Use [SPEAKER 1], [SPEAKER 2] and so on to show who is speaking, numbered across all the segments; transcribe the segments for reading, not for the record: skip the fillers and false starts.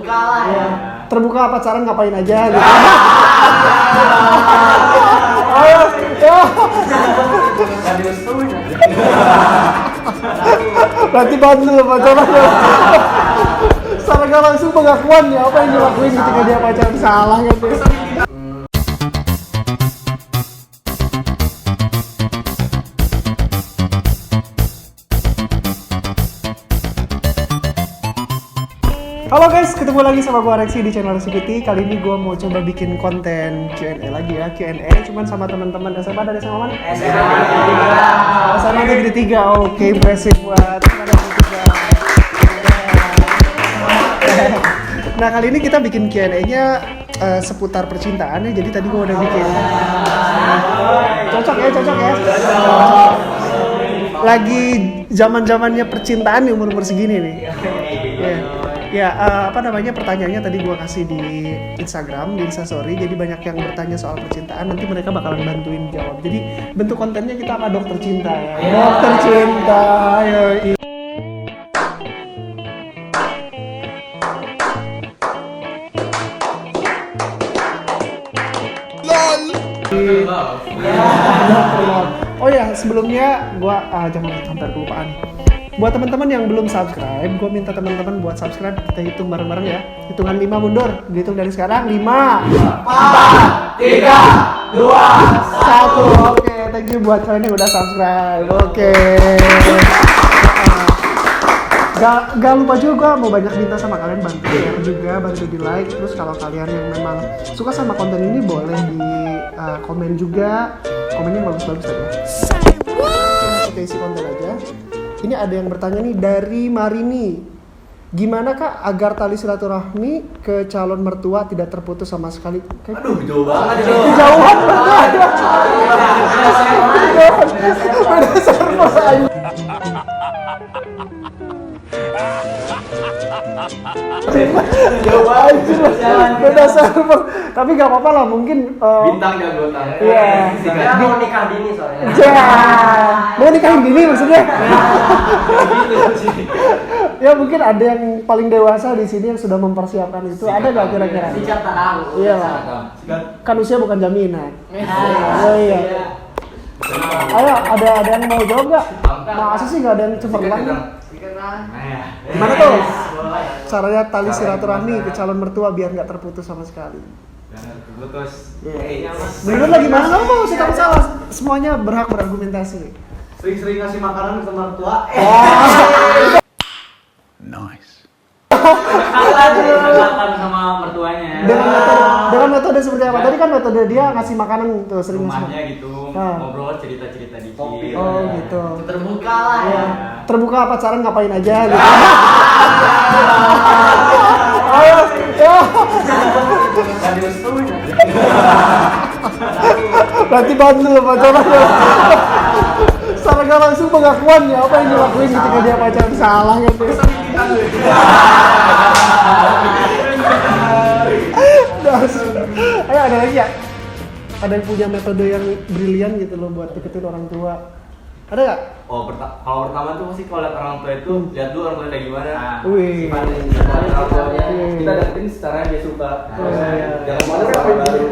[SPEAKER 1] terbuka lah ya.
[SPEAKER 2] Terbuka pacaran ngapain aja gitu. Berarti bandel pacaran. Secara gak langsung pengakuan ya apa yang dilakuin ketika dia pacaran salah gitu. Halo guys, ketemu lagi sama gue Rexy di channel Rexy. Kali ini gue mau coba bikin konten Q&A lagi ya. Q&A cuman sama teman-teman SMA dari SMA mana? SMA Negeri 3. Oke, impressive buat SMA Negeri 3. Nah, kali ini kita bikin Q&A-nya seputar percintaan ya. Jadi tadi gue udah bikin. Cocok ya. Lagi zaman-zamannya percintaan nih umur-umur segini nih. Ya, pertanyaannya tadi gue kasih di Instagram, di Instastory. Jadi banyak yang bertanya soal percintaan, nanti mereka bakalan bantuin jawab. Jadi bentuk kontennya kita apa? Dokter cinta ya. Dokter cinta, yoi. Oh ya, sebelumnya gue jangan sampai kelupaan. Buat teman-teman yang belum subscribe, gue minta teman-teman buat subscribe. Kita hitung bareng-bareng ya. Hitungan 5 mundur. Dihitung dari sekarang. 5 4 3 2 1. Oke, thank you buat kalian yang udah subscribe. Oke. Gak lupa juga mau banyak minta sama kalian bantu share juga, bantu di like. Terus kalau kalian yang memang suka sama konten ini boleh di komen juga. Komennya bagus-bagus aja. Kita isi konten aja. Ini ada yang bertanya nih dari Marini. Gimana Kak agar tali silaturahmi ke calon mertua tidak terputus sama sekali?
[SPEAKER 1] Aduh, jauh banget.
[SPEAKER 2] Kejauhan banget. Beda server aja. Jauh aja. Beda server. Tapi gak apa-apa lah, mungkin
[SPEAKER 1] bintang jagoan.
[SPEAKER 2] Iya.
[SPEAKER 1] Dia mau nikah dini soalnya.
[SPEAKER 2] Mau nikahin dini maksudnya? Ya mungkin ada yang paling dewasa di sini yang sudah mempersiapkan itu. Ada nggak kira-kira?
[SPEAKER 1] Siap tahu.
[SPEAKER 2] Iya lah. Kan usia bukan jaminan. Oh iya. Ayo, ada yang mau jawab nggak? Masa sih nggak ada yang cemerlang? Gimana tuh? Caranya tali silaturahmi ke calon mertua biar nggak terputus sama sekali.
[SPEAKER 1] Terputus.
[SPEAKER 2] Menurut lagi gimana? Nggak mau sih, kamu salah. Semuanya berhak berargumentasi.
[SPEAKER 1] Sering-sering ngasih makanan ke mertua.
[SPEAKER 3] Nice.
[SPEAKER 1] Makan sama mertuanya.
[SPEAKER 2] Dengan metode seperti apa? Tadi kan metode dia ngasih makanan tuh sering
[SPEAKER 1] rumahnya gitu, ngobrol cerita-cerita dikit.
[SPEAKER 2] Oh gitu.
[SPEAKER 1] Terbuka lah ya.
[SPEAKER 2] Terbuka pacaran ngapain aja gitu. Berarti bandel pacaran. Secara gak langsung pengakuan ya apa yang dilakuin ketika dia pacaran salah gitu. Ayo ada lagi ya? Ada yang punya metode yang brilian gitu loh buat deketin orang tua? Ada nggak?
[SPEAKER 1] Oh, kalau pertama tuh pasti kalau lihat orang tua itu lihat dulu orang tua kayak gimana.
[SPEAKER 2] Wih.
[SPEAKER 1] Orang tuanya kita dapetin secara yang dia suka. Jangan malu sama baru.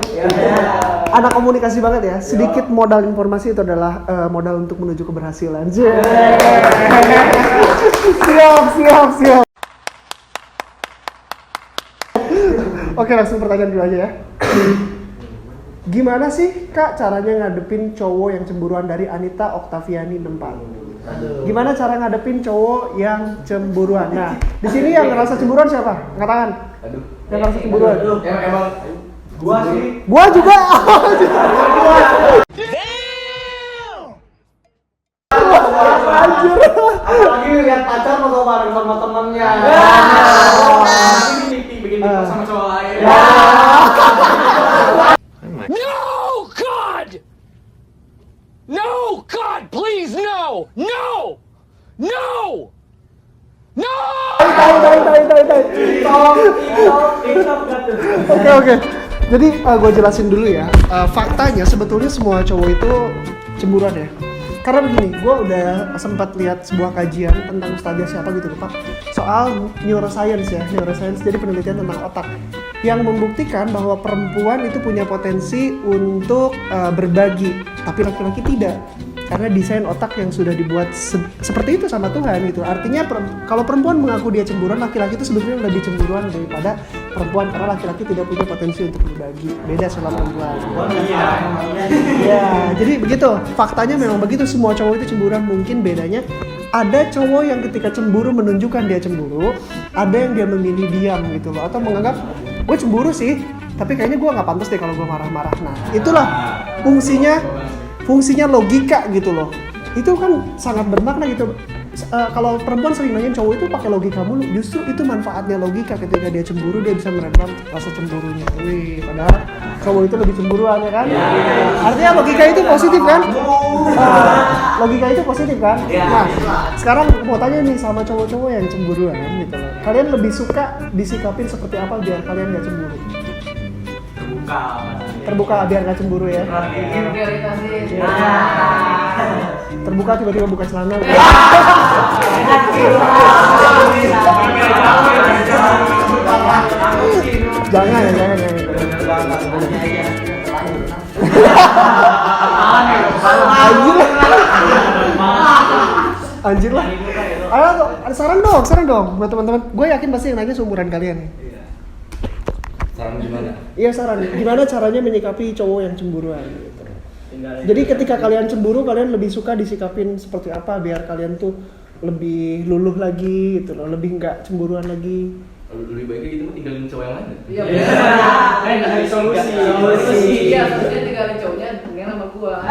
[SPEAKER 2] Anak komunikasi banget ya. Sedikit modal informasi itu adalah modal untuk menuju keberhasilan. Siap. Oke, langsung pertanyaan dulu aja ya. Gimana sih Kak caranya ngadepin cowok yang cemburuan? Dari Anita Oktaviani 64. Gimana cara ngadepin cowok yang cemburuan? Nah, di sini yang ngerasa cemburuan siapa? Angkat tangan. Yang ngerasa cemburuan.
[SPEAKER 1] Emang gua sih.
[SPEAKER 2] Gua juga. Anjir.
[SPEAKER 1] Apalagi lihat pacar foto bareng sama temennya. Ini bikin sama cowok lain.
[SPEAKER 3] No, God, please, no!
[SPEAKER 2] Oke. Jadi gue jelasin dulu ya. Faktanya sebetulnya semua cowok itu cemburuan ya. Karena begini, gue udah sempat lihat sebuah kajian tentang ustazah siapa gitu lupa, soal neuroscience ya, neuroscience jadi penelitian tentang otak yang membuktikan bahwa perempuan itu punya potensi untuk berbagi, tapi laki-laki tidak. Karena desain otak yang sudah dibuat seperti itu sama Tuhan gitu. Artinya kalau perempuan mengaku dia cemburuan, laki-laki itu sebetulnya lebih cemburuan daripada perempuan, karena laki-laki tidak punya potensi untuk berbagi. Beda sama perempuan. Ya, jadi begitu. Faktanya memang begitu, semua cowok itu cemburuan. Mungkin bedanya ada cowok yang ketika cemburu menunjukkan dia cemburu, ada yang dia memilih diam gitu loh, atau menganggap gue cemburu sih, tapi kayaknya gue nggak pantas deh kalau gue marah-marah. Nah, itulah fungsinya logika gitu loh. Itu kan sangat bermakna gitu. Kalau perempuan sering nanyain cowok itu pakai logika mulu, justru itu manfaatnya logika. Ketika dia cemburu, dia bisa meredam rasa cemburunya. Wih, padahal cowok itu lebih cemburuan ya kan? Artinya logika itu positif kan? Logika itu positif kan? Nah, sekarang mau tanya nih sama cowok-cowok yang cemburuan gitu loh. Kalian lebih suka disikapin seperti apa biar kalian gak cemburu? Terbuka biar gak cemburu ya. Terbuka tiba-tiba buka celana. Jangan. Anjir lah. Ayo saran dong buat teman-teman. Gue yakin pasti yang nanya seumuran kalian nih.
[SPEAKER 1] Saran gimana?
[SPEAKER 2] Iya saran. Gimana caranya menyikapi cowok yang cemburuan gitu. Jadi ketika kalian cemburu, kalian lebih suka disikapin seperti apa biar kalian tuh lebih luluh lagi gitu loh, lebih nggak cemburuan lagi.
[SPEAKER 1] Lebih baiknya gitu mah tinggalin cowok yang lain.
[SPEAKER 4] Iya. Cari solusi. Iya, maksudnya tinggalin cowoknya dengan sama gua.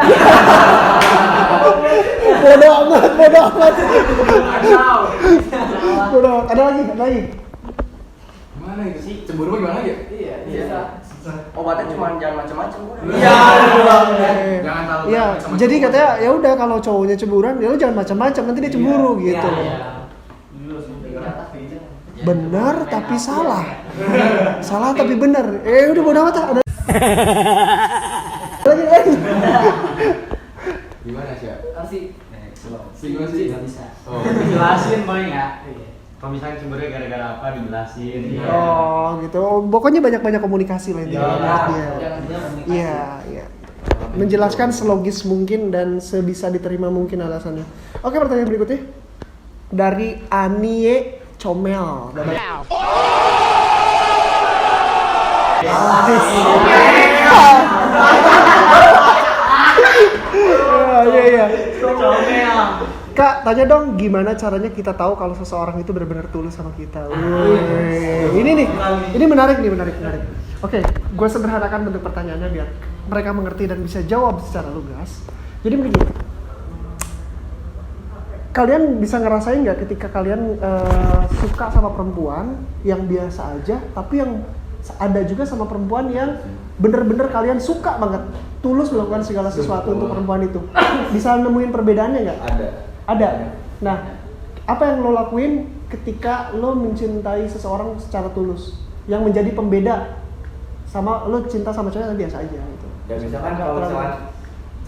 [SPEAKER 2] Bodoh amat. Ada lagi.
[SPEAKER 1] Gimana itu sih? Cemburu mah gimana ya?
[SPEAKER 4] Iya, biasa.
[SPEAKER 5] Obatnya cuma jangan macam-macam.
[SPEAKER 1] Jangan tahu.
[SPEAKER 2] Iya, jadi katanya ya udah kalau cowoknya cemburuan, ya lu jangan macam-macam nanti dia cemburu gitu. Benar tapi salah. Salah tapi benar. Udah bodo amat ada. Lagi.
[SPEAKER 1] Gimana sih?
[SPEAKER 4] Gimana sih?
[SPEAKER 1] Gimana sih? Oh.
[SPEAKER 5] Dijelasin paling ya. Kalau misalnya cemburunya gara-gara apa dijelasin.
[SPEAKER 2] Oh gitu. Pokoknya banyak-banyak komunikasi lah intinya. Iya. Menjelaskan selogis mungkin dan sebisa diterima mungkin alasannya. Oke, pertanyaan berikutnya dari Anie Comel. Iya. Kak, tanya dong gimana caranya kita tahu kalau seseorang itu benar-benar tulus sama kita. Ini menarik. Oke, gue sederhanakan bentuk pertanyaannya biar mereka mengerti dan bisa jawab secara lugas. Jadi begini, kalian bisa ngerasain nggak ketika kalian suka sama perempuan yang biasa aja, tapi yang ada juga sama perempuan yang bener-bener kalian suka banget, tulus melakukan segala sesuatu untuk perempuan itu. Bisa nemuin perbedaannya nggak? Ada. Nah, apa yang lo lakuin ketika lo mencintai seseorang secara tulus, yang menjadi pembeda sama lo cinta sama cewek yang biasa aja gitu?
[SPEAKER 1] Ya misalkan kalau misalkan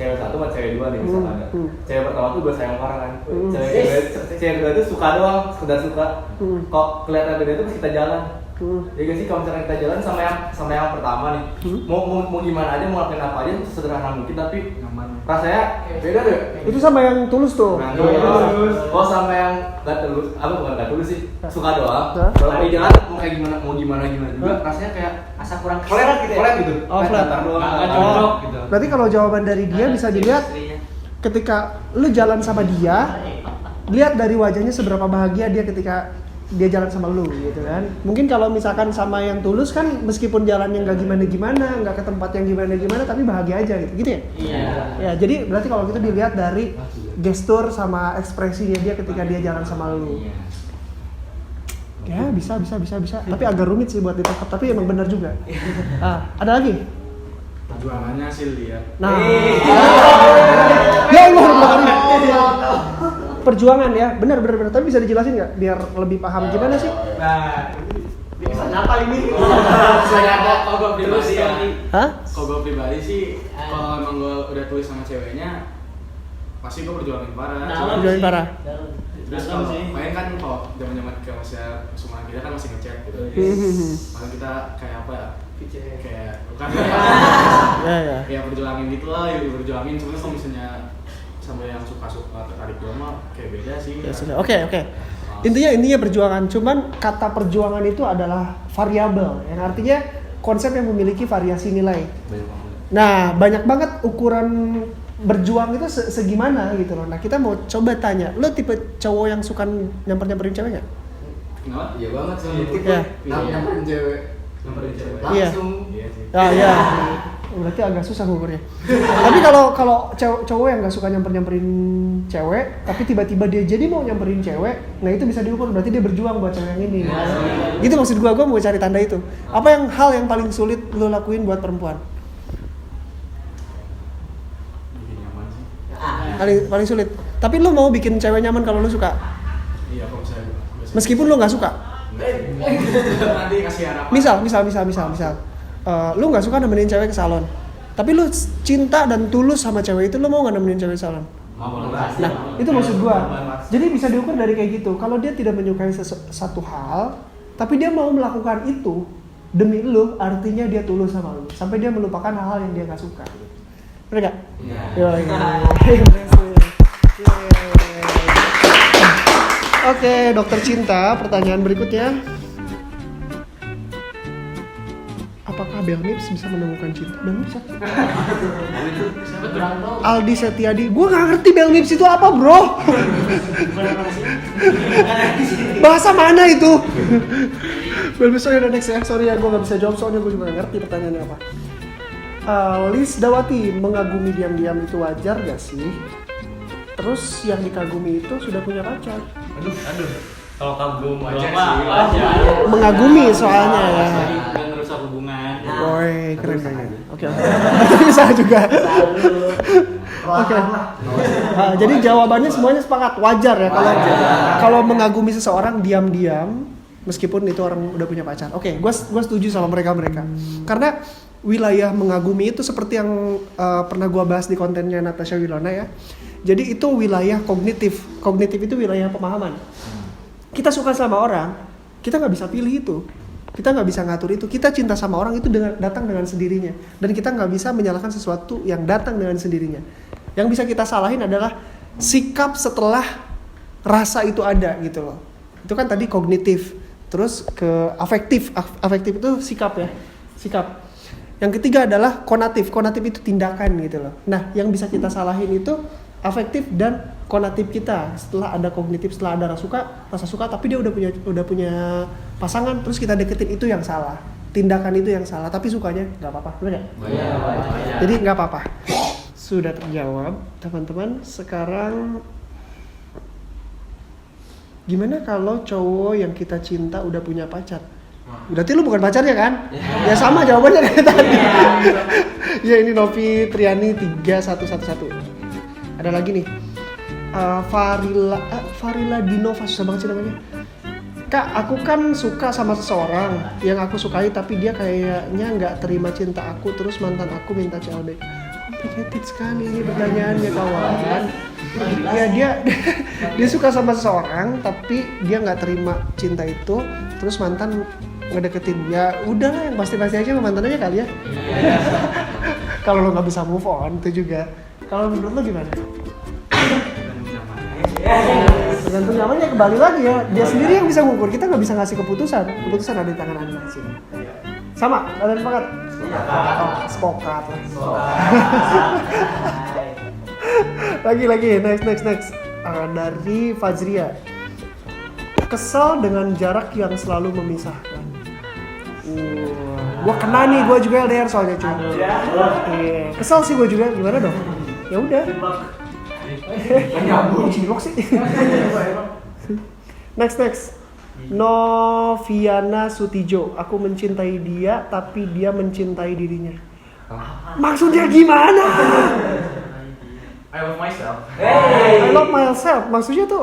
[SPEAKER 1] cewek satu sama cewek dua nih misalkan ada. Cewek pertama tuh gue sayang parah kan. Cewek kedua tuh suka doang, sekedar suka. Kok kelihatan beda itu pas kita jalan. Ya gak sih, kalau misalkan kita jalan sama yang pertama nih, mau gimana aja, mau lakuin apa aja sederhana mungkin, tapi rasanya beda deh.
[SPEAKER 2] Itu sama yang tulus tuh.
[SPEAKER 1] Nah, kalau sama yang gak tulus, bukan gak tulus sih, suka doang. Kalau lagi jalan mau gimana juga, rasanya kayak asa kurang flat gitu.
[SPEAKER 2] Oh, flat.
[SPEAKER 1] Gak cocok gitu.
[SPEAKER 2] Berarti kalau jawaban dari dia bisa dilihat ketika lu jalan sama dia, lihat dari wajahnya seberapa bahagia dia ketika dia jalan sama lu gitu kan. Mungkin kalau misalkan sama yang tulus kan meskipun jalannya nggak gimana-gimana, nggak ke tempat yang gimana-gimana, tapi bahagia aja gitu ya? Iya. Ya, jadi berarti kalau gitu dilihat dari gestur sama ekspresinya dia ketika dia jalan sama lu. Ya bisa. Tapi agak rumit sih buat ditangkap, tapi emang benar juga. Ada lagi?
[SPEAKER 6] Perjuangannya sih lihat.
[SPEAKER 2] Nah. Ya Allah. Perjuangan ya, benar. Tapi bisa dijelasin nggak biar lebih paham gimana sih?
[SPEAKER 5] Nah, bisa nyapa ini.
[SPEAKER 6] Bisa nyapa. Kalau gue pribadi sih,
[SPEAKER 2] Hah?
[SPEAKER 6] kalau gue pribadi sih, kalau emang gue udah tulis sama ceweknya, pasti gue berjuangin parah.
[SPEAKER 2] Berjuangin parah.
[SPEAKER 6] Terus kalau main kan kalau zaman kayak masih seumuran kita kan masih ngecek gitu. Malah kita kayak apa ya? Kayak bukan ya berjuangin gitu lah, ya berjuangin. Cuma kalau misalnya sama yang suka-suka tertarik gue mah kayak beda sih.
[SPEAKER 2] Ya sudah. Oke. Intinya perjuangan. Cuman kata perjuangan itu adalah variabel, yang artinya konsep yang memiliki variasi nilai. Nah, banyak banget ukuran berjuang itu segimana gitu loh. Nah, kita mau coba tanya, lo tipe cowok yang suka nyamperin cewek nggak?
[SPEAKER 6] Kenapa?
[SPEAKER 1] Iya banget sih.
[SPEAKER 2] Ya.
[SPEAKER 1] Nyamperin cewek.
[SPEAKER 2] Iya.
[SPEAKER 1] Iya sih.
[SPEAKER 2] Ya. Berarti agak susah ngukurnya. Tapi kalau cowok yang nggak suka nyamperin cewek, tapi tiba-tiba dia jadi mau nyamperin cewek, nah itu bisa diukur. Berarti dia berjuang buat cewek yang ini. Gitu maksud gue mau cari tanda itu. Apa hal yang paling sulit lo lakuin buat perempuan?
[SPEAKER 6] Bikin nyaman sih.
[SPEAKER 2] Paling sulit. Tapi lo mau bikin cewek nyaman kalau lo suka?
[SPEAKER 6] Iya, kalau misalnya
[SPEAKER 2] Meskipun lo nggak suka.
[SPEAKER 6] nanti kasih harapan.
[SPEAKER 2] Misal. Lu nggak suka nemenin cewek ke salon, tapi lu cinta dan tulus sama cewek itu, lu mau nggak nemenin cewek ke salon? Nah, itu maksud gua. Jadi bisa diukur dari kayak gitu. Kalau dia tidak menyukai satu hal, tapi dia mau melakukan itu demi lu, artinya dia tulus sama lu. Sampai dia melupakan hal-hal yang dia nggak suka. Bener nggak? Iya. Oke, dokter cinta. Pertanyaan berikutnya. Apakah Belmips bisa menemukan cinta? Belmips apa? Aldi Setiadi. Gue gak ngerti Belmips itu apa, bro. Bahasa mana itu? Belmips, udah next ya. Sorry ya, gue gak bisa jawab soalnya gue juga gak ngerti pertanyaannya apa. Liz Dawati, mengagumi diam-diam itu wajar gak sih? Terus yang dikagumi itu sudah punya pacar.
[SPEAKER 5] Aduh. Kalau kagum
[SPEAKER 6] Wajar
[SPEAKER 5] mah
[SPEAKER 6] sih,
[SPEAKER 5] wajar.
[SPEAKER 2] Mengagumi soalnya ya.
[SPEAKER 5] Dan merusak hubungan.
[SPEAKER 2] Boy, keren. Oke. Bisa juga. Oke. Jadi jawabannya semuanya sepakat, wajar ya kalau mengagumi seseorang diam-diam meskipun itu orang udah punya pacar. Oke, gue setuju sama mereka. Karena wilayah mengagumi itu seperti yang pernah gue bahas di kontennya Natasha Wilona ya. Jadi itu wilayah kognitif. Kognitif itu wilayah pemahaman. Kita suka sama orang, kita nggak bisa pilih itu. Kita nggak bisa ngatur itu. Kita cinta sama orang itu datang dengan sendirinya. Dan kita nggak bisa menyalahkan sesuatu yang datang dengan sendirinya. Yang bisa kita salahin adalah sikap setelah rasa itu ada gitu loh. Itu kan tadi kognitif. Terus ke afektif. Afektif itu sikap ya. Sikap. Yang ketiga adalah konatif. Konatif itu tindakan gitu loh. Nah, yang bisa kita salahin itu afektif dan konatif kita. Setelah ada kognitif, setelah ada rasa suka, tapi dia udah punya pasangan, terus kita deketin, itu yang salah. Tindakan itu yang salah, tapi sukanya nggak apa-apa, benar nggak? Jadi nggak apa-apa. Sudah terjawab, teman-teman. Sekarang gimana kalau cowok yang kita cinta udah punya pacar? Berarti lu bukan pacarnya kan? Ya sama jawabannya kayak tadi. Ya ini Novi Triani 3111. Ada lagi nih. Farila Dinova, susah banget sih namanya. Kak, aku kan suka sama seseorang yang aku sukai, tapi dia kayaknya nggak terima cinta aku, terus mantan aku minta CLBK. Complicated sekali ini pertanyaannya kawan. Ya dia suka sama seseorang, tapi dia nggak terima cinta itu, terus mantan ngedeketin. Ya udahlah, yang pasti-pasti aja sama mantannya kali ya. Kalau lo nggak bisa move on itu juga. Kalau menurut lo gimana? Tergantung namanya, kembali lagi ya, dia sendiri yang bisa ngukur, kita nggak bisa ngasih keputusan ada di tangan Anda sih. Sama, kalian sepakat? Sepakat lah. Lagi, next. Dari Fajria, kesal dengan jarak yang selalu memisahkan. Gua kena nih, gua juga LDR soalnya cuy. Kesal sih gua juga, gimana dong? Ya udah. Cilok sih. Next. Noviana Sutijo, aku mencintai dia tapi dia mencintai dirinya. Maksudnya gimana?
[SPEAKER 5] I love myself.
[SPEAKER 2] I love myself. Maksudnya tuh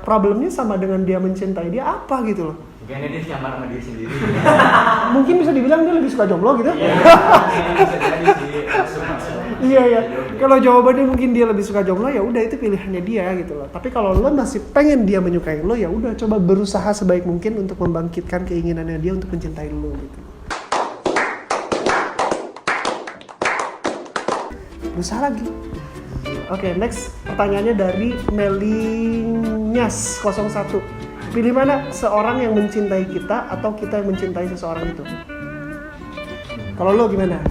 [SPEAKER 2] problemnya sama dengan dia mencintai dia apa gitu loh?
[SPEAKER 5] Kayaknya dia nyaman sama diri sendiri.
[SPEAKER 2] Mungkin bisa dibilang dia lebih suka jomblo gitu.
[SPEAKER 5] Iya, bisa jadi sih.
[SPEAKER 2] Iya. Kalau jawabannya mungkin dia lebih suka jomblo, ya udah itu pilihannya dia gitu loh. Tapi kalau lo masih pengen dia menyukai lo, ya udah coba berusaha sebaik mungkin untuk membangkitkan keinginannya dia untuk mencintai lo gitu. Berusaha lagi. Oke, next pertanyaannya dari Melinyas 01. Pilih mana, seorang yang mencintai kita atau kita yang mencintai seseorang itu? Kalau lo gimana?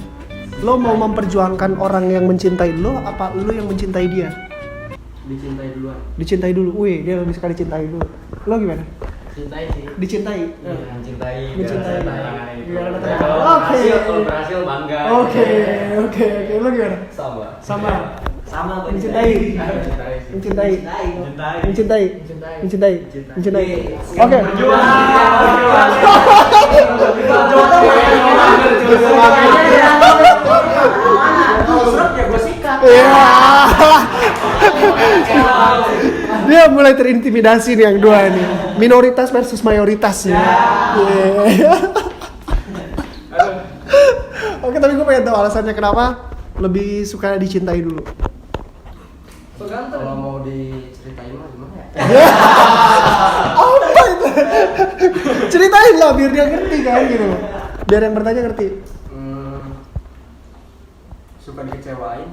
[SPEAKER 2] Lo mau memperjuangkan orang yang mencintai lo, apa lo yang mencintai dia?
[SPEAKER 4] Dicintai duluan.
[SPEAKER 2] Dicintai dulu. Wih, dia lebih suka dicintai dulu. Lo gimana?
[SPEAKER 4] Cintai sih.
[SPEAKER 2] Dicintai.
[SPEAKER 5] Mencintai.
[SPEAKER 2] Mencintai.
[SPEAKER 5] Biar ada
[SPEAKER 2] Oke.
[SPEAKER 5] kalau berhasil bangga.
[SPEAKER 2] Oke. Lo gimana? Sama. Mencintai. Oke. Dia mulai terintimidasi nih yang dua nih. Minoritas versus mayoritas nih. Oke, tapi gue pengen tahu alasannya kenapa lebih suka dicintai dulu.
[SPEAKER 4] Kalau mau diceritain mah gimana ya?
[SPEAKER 2] Apa itu? Ceritain lah biar dia ngerti kan gitu. Biar yang bertanya ngerti.
[SPEAKER 4] Suka dikecewain.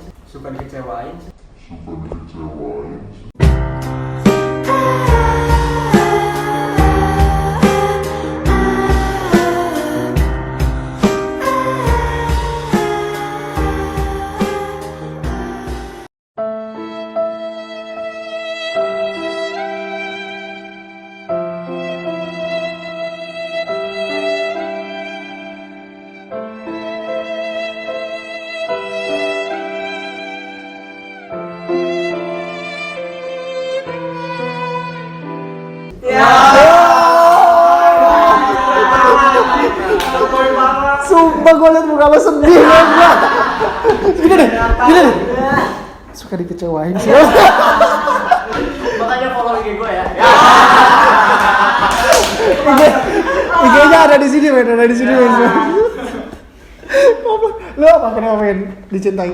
[SPEAKER 2] Sumpah gue liat muka lo sedih banget. Gini deh. Suka dikecewain sih.
[SPEAKER 4] Makanya follow IG gue ya.
[SPEAKER 2] IG-nya ada di sini, men. Lo apa kenapa pengen dicintai?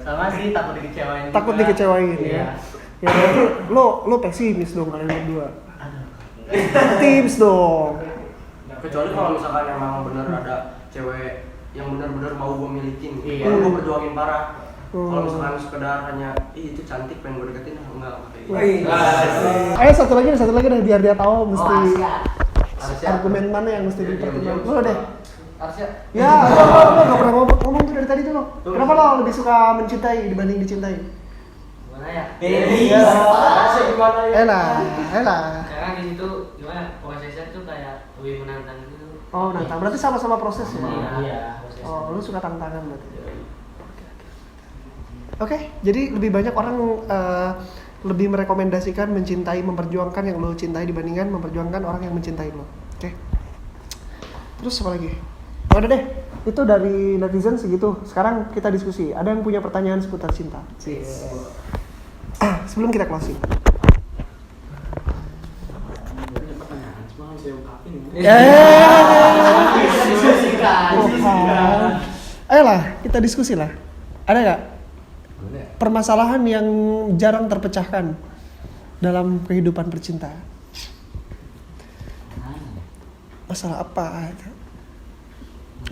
[SPEAKER 4] Sama sih, takut dikecewain.
[SPEAKER 2] Takut
[SPEAKER 4] juga.
[SPEAKER 2] dikecewain ya. Ya berarti lo pesimis dong kalian berdua. Tips dong.
[SPEAKER 4] Kecuali kalau misalkan emang bener ada cewek yang bener-bener mau gue milikin,
[SPEAKER 2] Iya.
[SPEAKER 4] gue perjuangin parah. Kalau misalkan sekedar hanya, itu cantik pengen gue deketin, enggak kayak gitu.
[SPEAKER 2] Ayo satu lagi deh biar dia tahu mesti
[SPEAKER 4] Arsya.
[SPEAKER 2] argumen mana yang mesti dipertimbangkan. Lo deh.
[SPEAKER 4] Arsya.
[SPEAKER 2] Ya, lo gak pernah ngomong tuh dari tadi tuh lo. Kenapa lo lebih suka mencintai dibanding dicintai?
[SPEAKER 4] Gimana ya?
[SPEAKER 2] Arsya
[SPEAKER 4] gimana ya?
[SPEAKER 2] Elah.
[SPEAKER 7] Karena di situ gimana prosesnya tuh kayak lebih menantang gitu.
[SPEAKER 2] Oh, nantang. Berarti sama-sama proses ya?
[SPEAKER 7] Iya, prosesnya.
[SPEAKER 2] Oh, lu suka tantangan berarti. Oke, jadi lebih banyak orang lebih merekomendasikan mencintai, memperjuangkan yang lo cintai dibandingkan memperjuangkan orang yang mencintai lo. Oke. Terus apa lagi? Oh, udah deh. Itu dari netizen segitu. Sekarang kita diskusi. Ada yang punya pertanyaan seputar cinta? Sebelum kita closing. Ayolah, kita diskusi lah. Ada nggak permasalahan yang jarang terpecahkan dalam kehidupan percintaan? Masalah apa?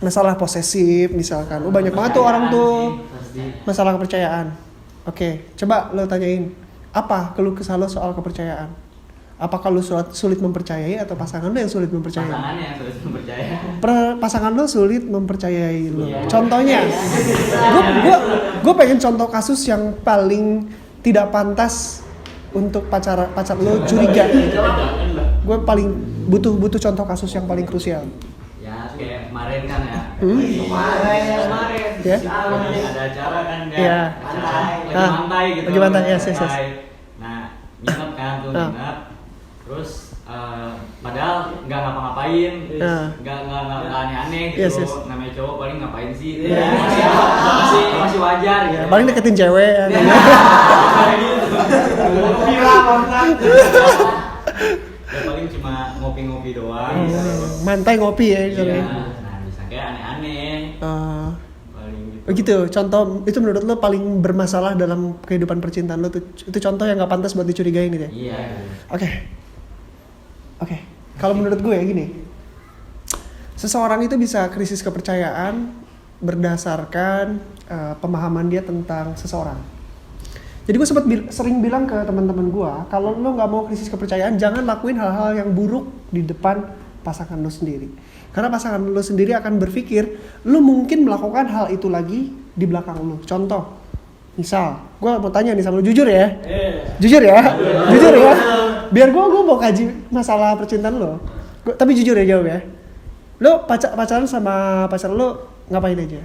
[SPEAKER 2] Masalah posesif misalkan. Oh, banyak banget tuh orang tuh. Masalah kepercayaan. Oke, coba lo tanyain. Apa keluh kesah lo soal kepercayaan? Apakah lo sulit mempercayai atau pasangan lo yang sulit mempercayai?
[SPEAKER 5] Pasangannya yang sulit mempercayai.
[SPEAKER 2] Pasangan lo sulit mempercayai lo. Contohnya, gue pengen contoh kasus yang paling tidak pantas untuk pacar lo curiga. Gue paling butuh contoh kasus yang paling krusial.
[SPEAKER 5] Ya kayak kemarin kan ya.
[SPEAKER 4] Kemarin.
[SPEAKER 2] Ya.
[SPEAKER 5] Jadi ada acara kan ya.
[SPEAKER 2] Iya.
[SPEAKER 5] Lagi mantai gitu.
[SPEAKER 2] Lagi mantai, yes.
[SPEAKER 5] Nah, nginep kan tuh nginep. Terus padahal nggak ngapa-ngapain, nggak aneh-aneh gitu.
[SPEAKER 2] Yes.
[SPEAKER 5] Namanya cowok paling ngapain sih?
[SPEAKER 2] Iya.
[SPEAKER 5] Masih wajar gitu.
[SPEAKER 2] Paling deketin cewek.
[SPEAKER 5] Kayak gitu. Ya paling cuma ngopi-ngopi doang.
[SPEAKER 2] Mantai ngopi ya.
[SPEAKER 5] Iya. Nah, bisa kayak aneh-aneh.
[SPEAKER 2] Gitu, contoh itu menurut lo paling bermasalah dalam kehidupan percintaan lo tuh, itu contoh yang nggak pantas buat dicurigain gitu ya?
[SPEAKER 5] Iya.
[SPEAKER 2] Oke. Kalau menurut gue ya gini, seseorang itu bisa krisis kepercayaan berdasarkan pemahaman dia tentang seseorang. Jadi gue sempat sering bilang ke teman-teman gue, kalau lo nggak mau krisis kepercayaan, jangan lakuin hal-hal yang buruk di depan pasangan lo sendiri. Karena pasangan lo sendiri akan berpikir, lo mungkin melakukan hal itu lagi di belakang lo. Contoh, misal, gue mau tanya nih sama lo, jujur ya? Jujur ya? Jujur ya? Biar gue mau kaji masalah percintaan lo. Tapi jujur ya jawab ya. Lo pacaran sama pacar lo ngapain aja?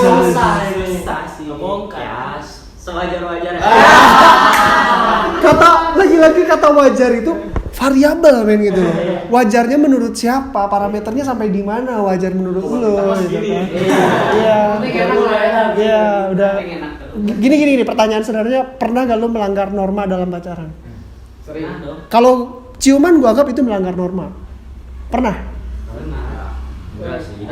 [SPEAKER 7] Susah. Ngebongkar. Sewajar-wajar.
[SPEAKER 2] Lagi-lagi kata wajar itu variabel men gitu loh. Wajarnya menurut siapa? Parameternya sampai di mana wajar menurut lo gitu kan. Iya, udah. Gini pertanyaan sebenarnya, pernah gak lo melanggar norma dalam pacaran?
[SPEAKER 4] Sering.
[SPEAKER 2] Kalau ciuman gua anggap itu melanggar norma. Pernah?
[SPEAKER 5] Enggak sih.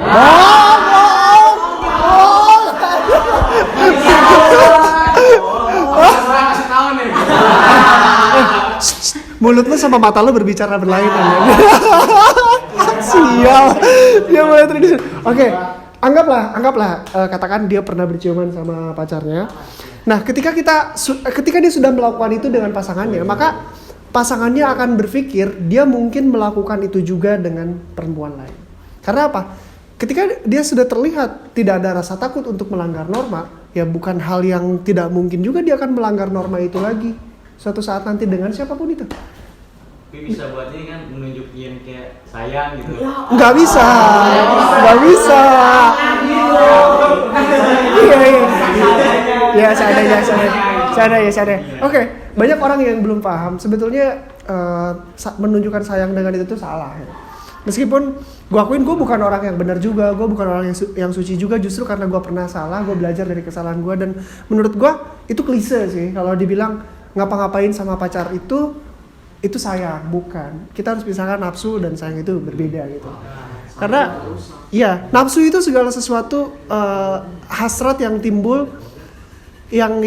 [SPEAKER 6] Kasih tahu nih.
[SPEAKER 2] Mulut lu sama mata lu berbicara berlainan ya. Sial. Dia mulai tradisi. Oke, anggaplah katakan dia pernah berciuman sama pacarnya. Nah, ketika dia sudah melakukan itu dengan pasangannya, maka pasangannya akan berpikir dia mungkin melakukan itu juga dengan perempuan lain. Karena apa? Ketika dia sudah terlihat tidak ada rasa takut untuk melanggar norma, ya bukan hal yang tidak mungkin juga dia akan melanggar norma itu lagi suatu saat nanti dengan siapapun itu.
[SPEAKER 5] Tapi bisa buat ini kan menunjukin kayak sayang gitu.
[SPEAKER 2] Nggak bisa. Iya. Seadanya. Oke, banyak orang yang belum paham sebetulnya menunjukkan sayang dengan itu tuh salah. Ya. Meskipun gue akuin gue bukan orang yang benar juga, gue bukan orang yang suci juga, justru karena gue pernah salah, gue belajar dari kesalahan gue, dan menurut gue itu klise sih kalau dibilang ngapa-ngapain sama pacar itu sayang, bukan. Kita harus pisahkan nafsu dan sayang itu berbeda gitu. Karena iya, nafsu itu segala sesuatu hasrat yang timbul yang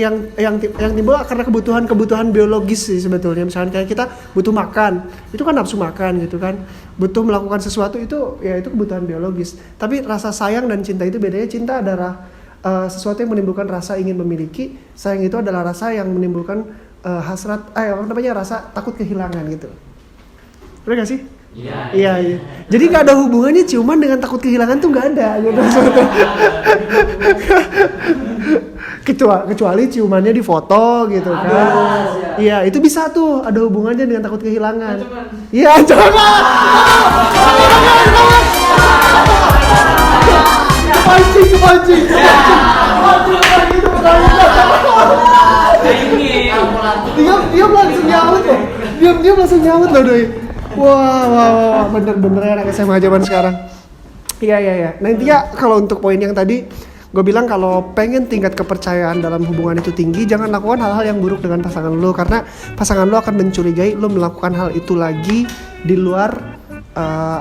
[SPEAKER 2] timbul karena kebutuhan biologis sih sebetulnya. Misalnya kayak kita butuh makan, itu kan nafsu makan gitu kan. Butuh melakukan sesuatu itu kebutuhan biologis. Tapi rasa sayang dan cinta itu bedanya. Cinta adalah sesuatu yang menimbulkan rasa ingin memiliki. Sayang itu adalah rasa yang menimbulkan rasa takut kehilangan gitu. Benar gak sih? Iya. Jadi nggak ada hubungannya ciuman dengan takut kehilangan tuh nggak ada gitu. kecuali ciumannya di foto gitu kan. Iya, itu bisa tuh ada hubungannya dengan takut kehilangan. Iya, jangan. Kepancing. Diam langsung nyaut loh doi. Wah, bener-bener anak SMA zaman sekarang. Iya. Nah intinya kalau untuk poin yang tadi gue bilang, kalau pengen tingkat kepercayaan dalam hubungan itu tinggi, jangan lakukan hal-hal yang buruk dengan pasangan lo, karena pasangan lo akan mencurigai lo melakukan hal itu lagi di luar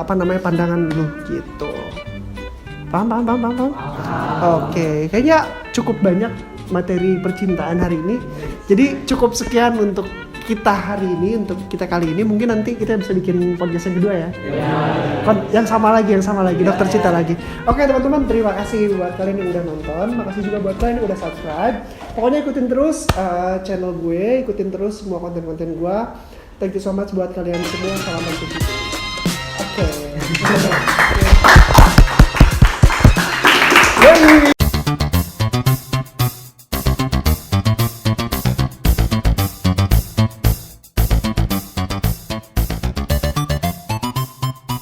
[SPEAKER 2] pandangan lo gitu. Paham? Oke, kayaknya cukup banyak materi percintaan hari ini. Jadi cukup sekian untuk kita hari ini, untuk kita kali ini. Mungkin nanti kita bisa bikin podcast yang kedua ya. Yang sama lagi, dokter cinta lagi. Oke teman-teman, terima kasih buat kalian yang udah nonton. Makasih juga buat kalian yang udah subscribe. Pokoknya ikutin terus channel gue, ikutin terus semua konten-konten gue. Thank you so much buat kalian semua. Salam positif. Oke.